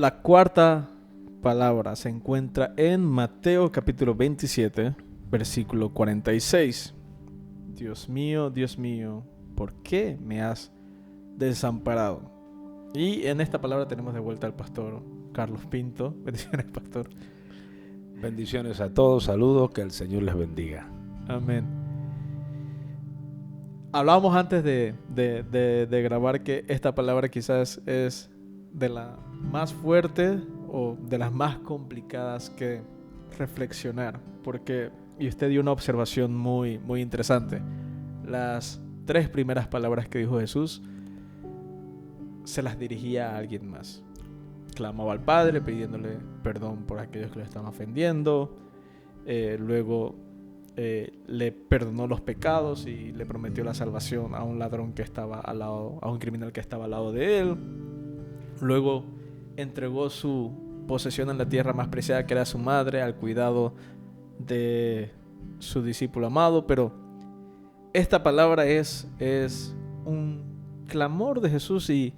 La cuarta palabra se encuentra en Mateo capítulo 27, versículo 46. Dios mío, ¿por qué me has desamparado? Y en esta palabra tenemos de vuelta al pastor Carlos Pinto. Bendiciones, pastor. Bendiciones a todos, saludos, que el Señor les bendiga. Amén. Hablábamos antes de grabar que esta palabra quizás es de la más fuerte o de las más complicadas que reflexionar, porque, y usted dio una observación muy, muy interesante. Las tres primeras palabras que dijo Jesús se las dirigía a alguien más. Clamaba al Padre pidiéndole perdón por aquellos que le estaban ofendiendo. Luego le perdonó los pecados y le prometió la salvación a un ladrón que estaba al lado, a un criminal que estaba al lado de él. Luego entregó su posesión en la tierra más preciada, que era su madre, al cuidado de su discípulo amado. Pero esta palabra es un clamor de Jesús, y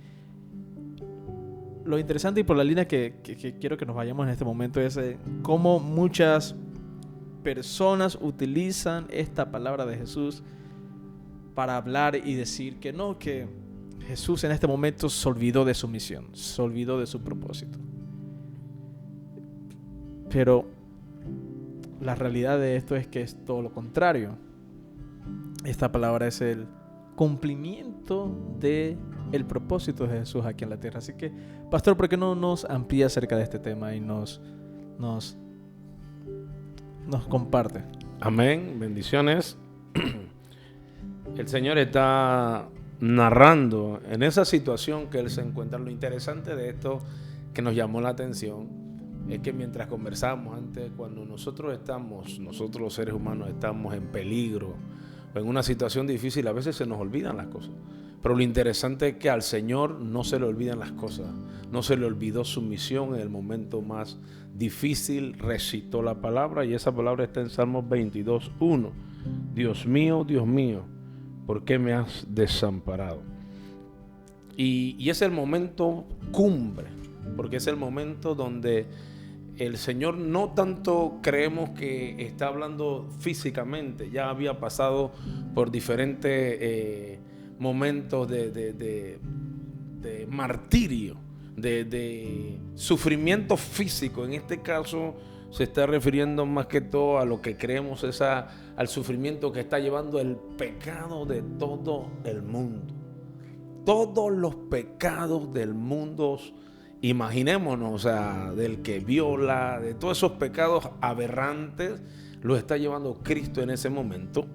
lo interesante, y por la línea que quiero que nos vayamos en este momento, es cómo muchas personas utilizan esta palabra de Jesús para hablar y decir que no, que Jesús en este momento se olvidó de su misión, se olvidó de su propósito. Pero la realidad de esto es que es todo lo contrario. Esta palabra es el cumplimiento de el propósito de Jesús aquí en la tierra. Así que, pastor, ¿por qué no nos amplía acerca de este tema y nos comparte? Amén, bendiciones. El Señor está narrando en esa situación que Él se encuentra. Lo interesante de esto que nos llamó la atención es que mientras conversábamos antes, cuando nosotros los seres humanos estamos en peligro o en una situación difícil, a veces se nos olvidan las cosas. Pero lo interesante es que al Señor no se le olvidan las cosas, no se le olvidó su misión en el momento más difícil. Recitó la palabra, y esa palabra está en Salmos 22:1. Dios mío, ¿por qué me has desamparado? Y es el momento cumbre, porque es el momento donde el Señor no tanto creemos que está hablando físicamente, ya había pasado por diferentes momentos de martirio, de sufrimiento físico. En este caso se está refiriendo más que todo a lo que creemos es al sufrimiento que está llevando el pecado de todo el mundo. Todos los pecados del mundo, imaginémonos, o sea, del que viola, de todos esos pecados aberrantes, lo está llevando Cristo en ese momento.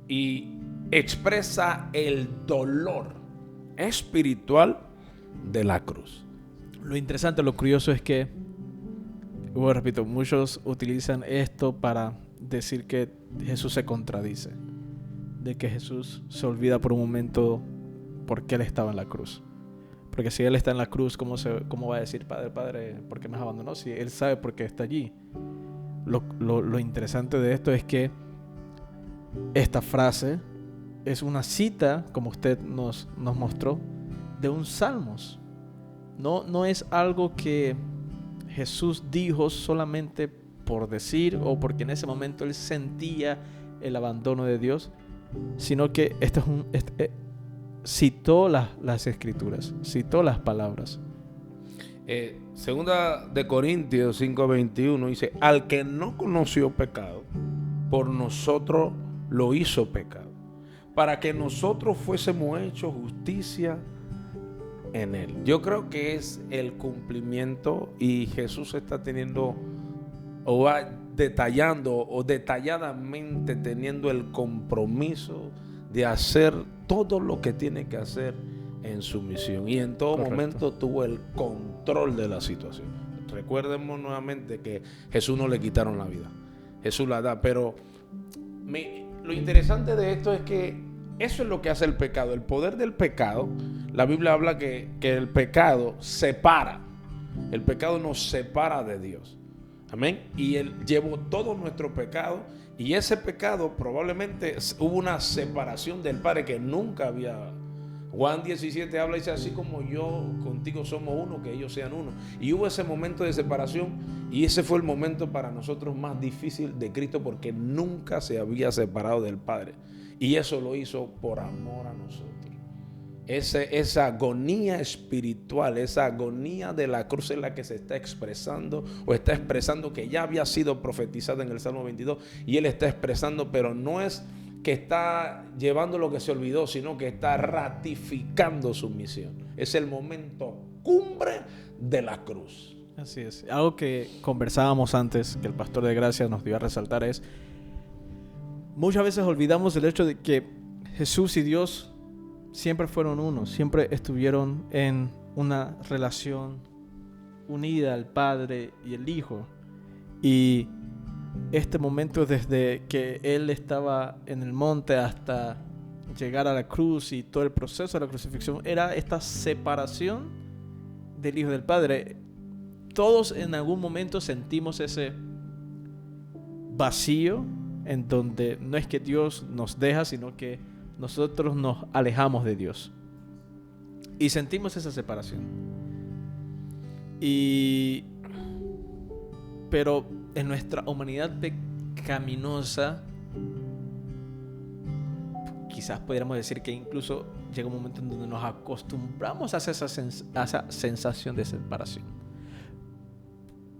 Y expresa el dolor espiritual de la cruz. Lo interesante, lo curioso es que, bueno, repito, muchos utilizan esto para decir que Jesús se contradice, de que Jesús se olvida por un momento por qué Él estaba en la cruz. Porque si Él está en la cruz, ¿cómo va a decir, Padre, ¿por qué me has abandonado? Si Él sabe por qué está allí. Lo interesante de esto es que esta frase es una cita, como usted nos mostró, de un Salmos. No es algo que Jesús dijo solamente por decir o porque en ese momento Él sentía el abandono de Dios, sino que citó las escrituras, citó las palabras. Segunda de Corintios 5:21 dice: al que no conoció pecado, por nosotros lo hizo pecado, para que nosotros fuésemos hechos justicia en él. Yo creo que es el cumplimiento, y Jesús está teniendo o va detallando o detalladamente teniendo el compromiso de hacer todo lo que tiene que hacer en su misión, y en todo Correcto. momento tuvo el control de la situación. Recuerdemos nuevamente que Jesús no le quitaron la vida, Jesús la da. Pero lo interesante de esto es que eso es lo que hace el pecado, el poder del pecado. La Biblia habla que el pecado separa, el pecado nos separa de Dios. Amén. Y Él llevó todo nuestro pecado, y ese pecado probablemente hubo una separación del Padre que nunca había Juan 17 habla y dice, así como yo contigo somos uno, que ellos sean uno. Y hubo ese momento de separación, y ese fue el momento para nosotros más difícil de Cristo, porque nunca se había separado del Padre. Y eso lo hizo por amor a nosotros. Esa agonía espiritual, esa agonía de la cruz es la que se está expresando, o está expresando, que ya había sido profetizada en el Salmo 22, y él está expresando, pero no es que está llevando lo que se olvidó, sino que está ratificando su misión. Es el momento cumbre de la cruz. Así es. Algo que conversábamos antes, que el pastor de Gracia nos dio a resaltar, es muchas veces olvidamos el hecho de que Jesús y Dios siempre fueron uno, siempre estuvieron en una relación unida, el Padre y el Hijo. Y este momento, desde que Él estaba en el monte hasta llegar a la cruz y todo el proceso de la crucifixión, era esta separación del Hijo y del Padre. Todos en algún momento sentimos ese vacío en donde no es que Dios nos deja, sino que nosotros nos alejamos de Dios. Y sentimos esa separación. Pero en nuestra humanidad pecaminosa, quizás pudiéramos decir que incluso llega un momento en donde nos acostumbramos a esa sensación de separación.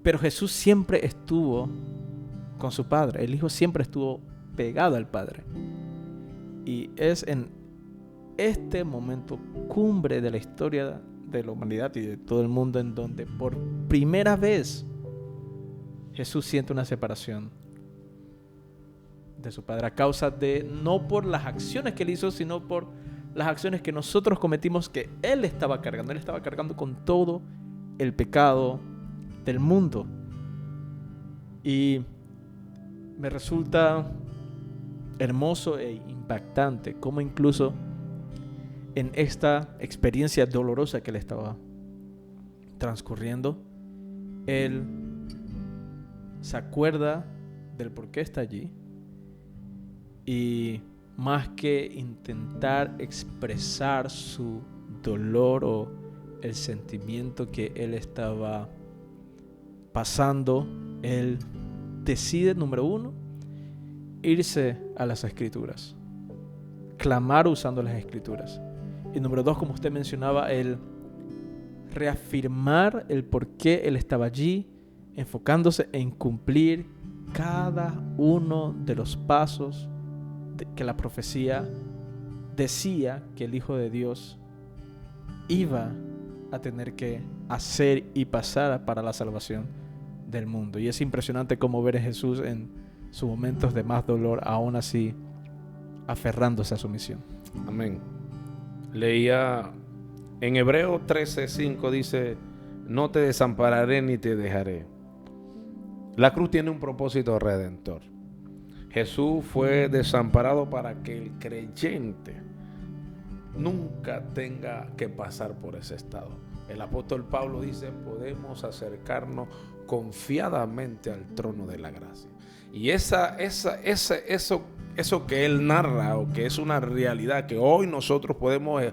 Pero Jesús siempre estuvo con su Padre. El Hijo siempre estuvo pegado al Padre. Y es en este momento cumbre de la historia de la humanidad y de todo el mundo en donde por primera vez Jesús siente una separación de su Padre, a causa de, no por las acciones que Él hizo, sino por las acciones que nosotros cometimos, que Él estaba cargando. Él estaba cargando con todo el pecado del mundo. Y me resulta hermoso e impactante cómo incluso en esta experiencia dolorosa que Él estaba transcurriendo, Él se acuerda del por qué está allí, y más que intentar expresar su dolor o el sentimiento que Él estaba pasando, Él decide, número uno, irse a las Escrituras, clamar usando las Escrituras. Y número dos, como usted mencionaba, el reafirmar el por qué Él estaba allí, enfocándose en cumplir cada uno de los pasos que la profecía decía que el Hijo de Dios iba a tener que hacer y pasar para la salvación del mundo. Y es impresionante cómo ver a Jesús en sus momentos de más dolor, aún así aferrándose a su misión. Amén. Leía en Hebreos 13:5, dice: no te desampararé ni te dejaré. La cruz tiene un propósito redentor. Jesús fue desamparado para que el creyente nunca tenga que pasar por ese estado. El apóstol Pablo dice: podemos acercarnos confiadamente al trono de la gracia. Y eso que él narra, o que es una realidad que hoy nosotros podemos,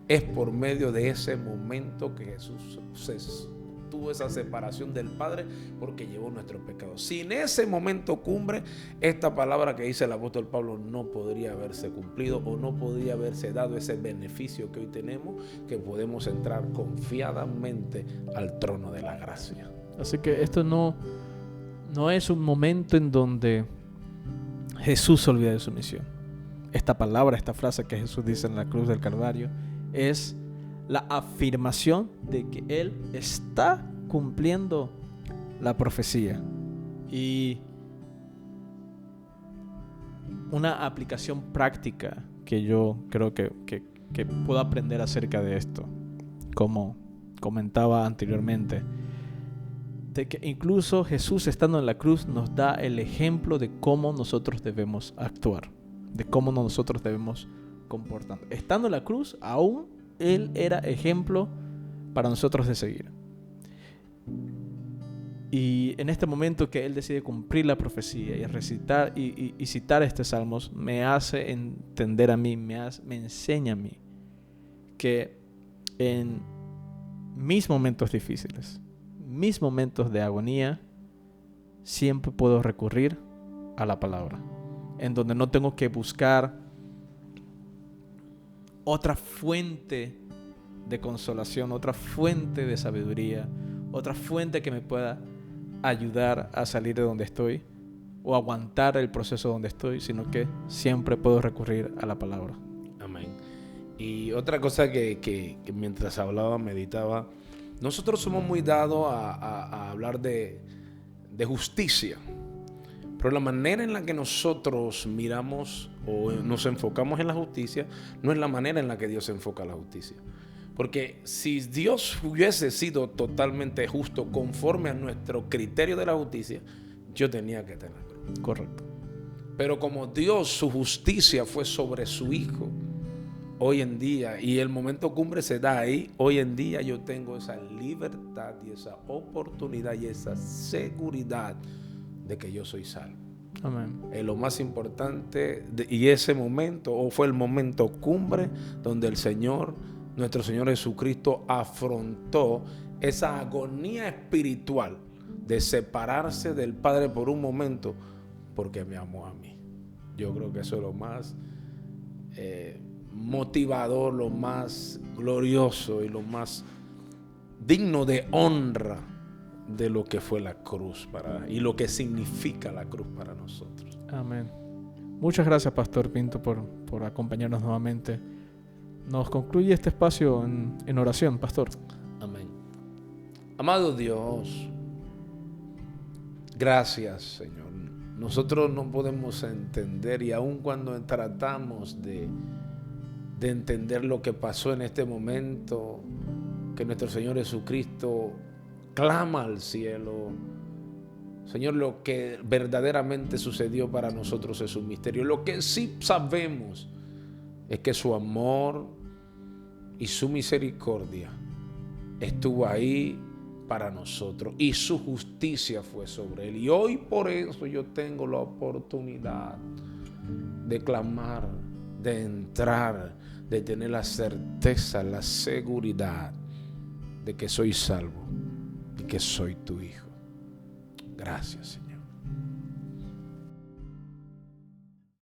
es por medio de ese momento que Jesús tuvo esa separación del Padre, porque llevó nuestros pecados. Sin ese momento cumbre, esta palabra que dice el apóstol Pablo no podría haberse cumplido, o no podría haberse dado ese beneficio que hoy tenemos, que podemos entrar confiadamente al trono de la gracia. Así que esto no es un momento en donde Jesús se olvida de su misión. Esta palabra, esta frase que Jesús dice en la cruz del Calvario, es la afirmación de que Él está cumpliendo la profecía. Y una aplicación práctica que yo creo que puedo aprender acerca de esto, como comentaba anteriormente, de que incluso Jesús, estando en la cruz, nos da el ejemplo de cómo nosotros debemos actuar, de cómo nosotros debemos comportar. Estando en la cruz, aún Él era ejemplo para nosotros de seguir. Y en este momento que Él decide cumplir la profecía y recitar y citar este salmos, me hace entender a mí, me enseña a mí que en mis momentos difíciles, mis momentos de agonía, siempre puedo recurrir a la palabra, en donde no tengo que buscar otra fuente de consolación, otra fuente de sabiduría, otra fuente que me pueda ayudar a salir de donde estoy o aguantar el proceso donde estoy, sino que siempre puedo recurrir a la palabra. Amén. Y otra cosa que mientras hablaba, meditaba, nosotros somos muy dados a hablar de justicia, pero la manera en la que nosotros miramos o nos enfocamos en la justicia no es la manera en la que Dios enfoca la justicia. Porque si Dios hubiese sido totalmente justo conforme a nuestro criterio de la justicia, yo tenía que tenerlo. Correcto. Pero como Dios, su justicia fue sobre su Hijo, hoy en día, y el momento cumbre se da ahí, hoy en día yo tengo esa libertad y esa oportunidad y esa seguridad de que yo soy salvo. Amén. Es lo más importante, y ese momento, fue el momento cumbre donde el Señor, nuestro Señor Jesucristo, afrontó esa agonía espiritual de separarse del Padre por un momento porque me amó a mí. Yo creo que eso es lo más motivador, lo más glorioso y lo más digno de honra de lo que fue la cruz y lo que significa la cruz para nosotros. Amén. Muchas gracias, Pastor Pinto, por acompañarnos nuevamente. Nos concluye este espacio en oración, Pastor. Amén. Amado Dios, gracias, Señor. Nosotros no podemos entender, y aun cuando tratamos de entender lo que pasó en este momento, que nuestro Señor Jesucristo clama al cielo. Señor, lo que verdaderamente sucedió para nosotros es un misterio. Lo que sí sabemos es que su amor y su misericordia estuvo ahí para nosotros y su justicia fue sobre él. Y hoy por eso yo tengo la oportunidad de clamar, de entrar, de tener la certeza, la seguridad de que soy salvo y que soy tu hijo. Gracias, Señor.